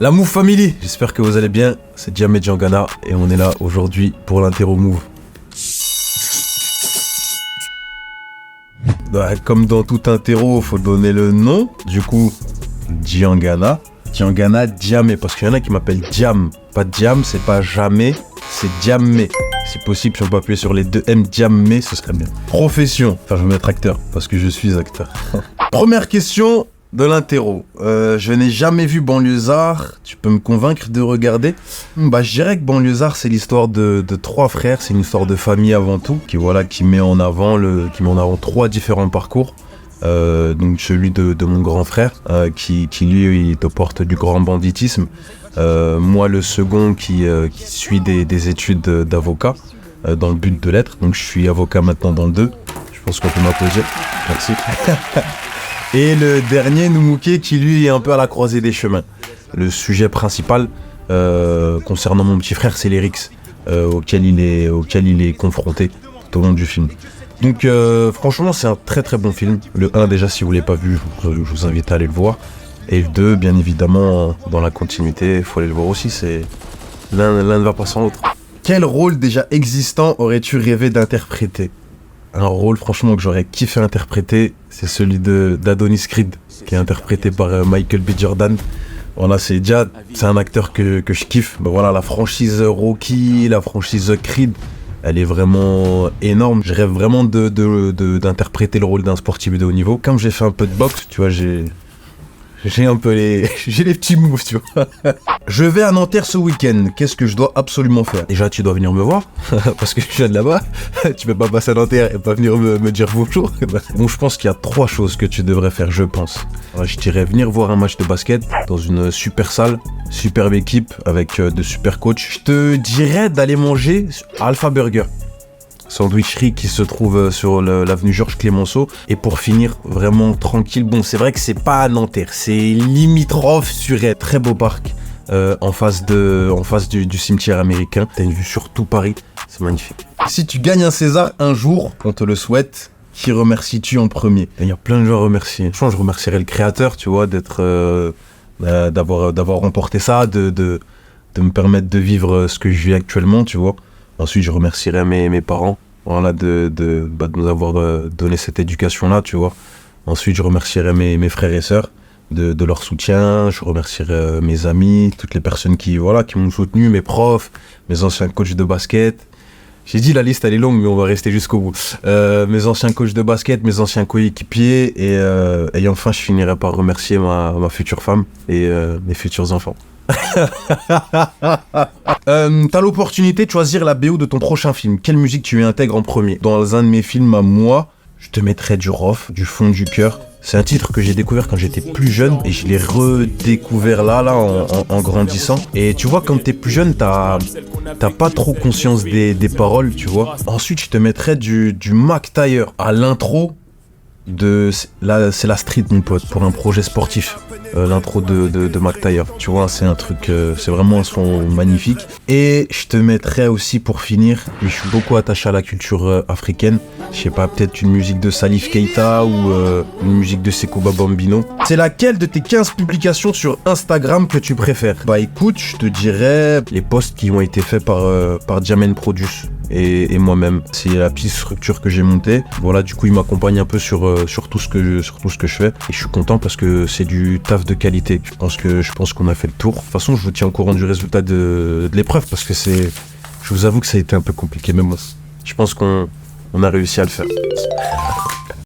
La Move Family, j'espère que vous allez bien, c'est Jam et Djangana et on est là aujourd'hui pour l'interro Move. Bah, comme dans tout interro, faut donner le nom, du coup, Djangana, Djamé, parce qu'il y en a qui m'appellent Jam, pas Jam, c'est pas jamais, c'est Djamé. Si possible, si on peut appuyer sur les deux M, Djamé, ce serait bien. Profession, enfin je vais mettre acteur, parce que je suis acteur. Première question de l'interro. Je n'ai jamais vu Banlieusard. Tu peux me convaincre de regarder? Bah, je dirais que Banlieusard, c'est l'histoire de trois frères. C'est une histoire de famille avant tout, qui met en avant trois différents parcours. Donc celui de mon grand frère, qui lui est aux portes du grand banditisme. Moi, le second qui suit des études d'avocat dans le but de l'être. Donc je suis avocat maintenant dans le 2. Je pense qu'on peut m'applaudir. Merci. Et le dernier, Noumouké, qui lui est un peu à la croisée des chemins. Le sujet principal concernant mon petit frère, c'est les rixes auquel il est confronté tout au long du film. Donc franchement, c'est un très très bon film. Le 1 déjà, si vous ne l'avez pas vu, je vous invite à aller le voir. Et le 2, bien évidemment, dans la continuité, il faut aller le voir aussi. L'un ne va pas sans l'autre. Quel rôle déjà existant aurais-tu rêvé d'interpréter ? Un rôle franchement que j'aurais kiffé interpréter, c'est celui d'Adonis Creed, qui est interprété par Michael B. Jordan. Voilà, c'est un acteur que je kiffe. Ben voilà, la franchise Rocky, la franchise Creed, elle est vraiment énorme. Je rêve vraiment d'interpréter le rôle d'un sportif de haut niveau. Comme j'ai fait un peu de boxe, tu vois, j'ai les petits moves, tu vois. Je vais à Nanterre ce week-end. Qu'est-ce que je dois absolument faire? Déjà, tu dois venir me voir, parce que je viens de là-bas. Tu peux pas passer à Nanterre et pas venir me dire bonjour. Bon, je pense qu'il y a 3 choses que tu devrais faire, je pense. Alors, je dirais venir voir un match de basket dans une super salle, superbe équipe, avec de super coachs. Je te dirais d'aller manger à Alpha Burger, sandwicherie qui se trouve sur l'avenue Georges Clémenceau. Et pour finir, vraiment tranquille, bon, c'est vrai que c'est pas à Nanterre, c'est limitrophe sur un très beau parc en face du cimetière américain. T'as une vue sur tout Paris, c'est magnifique. Si tu gagnes un César un jour, on te le souhaite, qui remercies-tu en premier? Il y a plein de gens à remercier. Je remercierais le créateur, tu vois, d'avoir remporté ça, de me permettre de vivre ce que je vis actuellement, tu vois. Ensuite, je remercierais mes parents, voilà, de nous avoir donné cette éducation-là, tu vois. Ensuite, je remercierais mes frères et sœurs de leur soutien. Je remercierais mes amis, toutes les personnes qui m'ont soutenu, mes profs, mes anciens coachs de basket. J'ai dit la liste elle est longue, mais on va rester jusqu'au bout. Mes anciens coachs de basket, mes anciens coéquipiers, et enfin, je finirai par remercier ma future femme et mes futurs enfants. T'as l'opportunité de choisir la BO de ton prochain film. Quelle musique tu y intègres en premier? Dans un de mes films à moi, je te mettrais du Rof, du fond du cœur. C'est un titre que j'ai découvert quand j'étais plus jeune et je l'ai redécouvert là en grandissant. Et tu vois, quand t'es plus jeune, t'as pas trop conscience des paroles, tu vois. Ensuite, je te mettrais du Mac Taylor à l'intro c'est la street, mon pote, pour un projet sportif. L'intro de Mac Taylor, tu vois, c'est un truc, c'est vraiment un son magnifique. Et je te mettrais aussi, pour finir, je suis beaucoup attaché à la culture africaine. Je sais pas, peut-être une musique de Salif Keita ou une musique de Sekouba Bambino. C'est laquelle de tes 15 publications sur Instagram que tu préfères? Bah écoute, je te dirais les posts qui ont été faits par Jamel Produce et moi-même. C'est la petite structure que j'ai montée. Voilà, du coup, il m'accompagne un peu sur tout ce que je fais. Et je suis content parce que c'est du taf de qualité. Je pense qu'on a fait le tour. De toute façon, je vous tiens au courant du résultat de l'épreuve parce que je vous avoue que ça a été un peu compliqué, mais moi, je pense qu'on a réussi à le faire.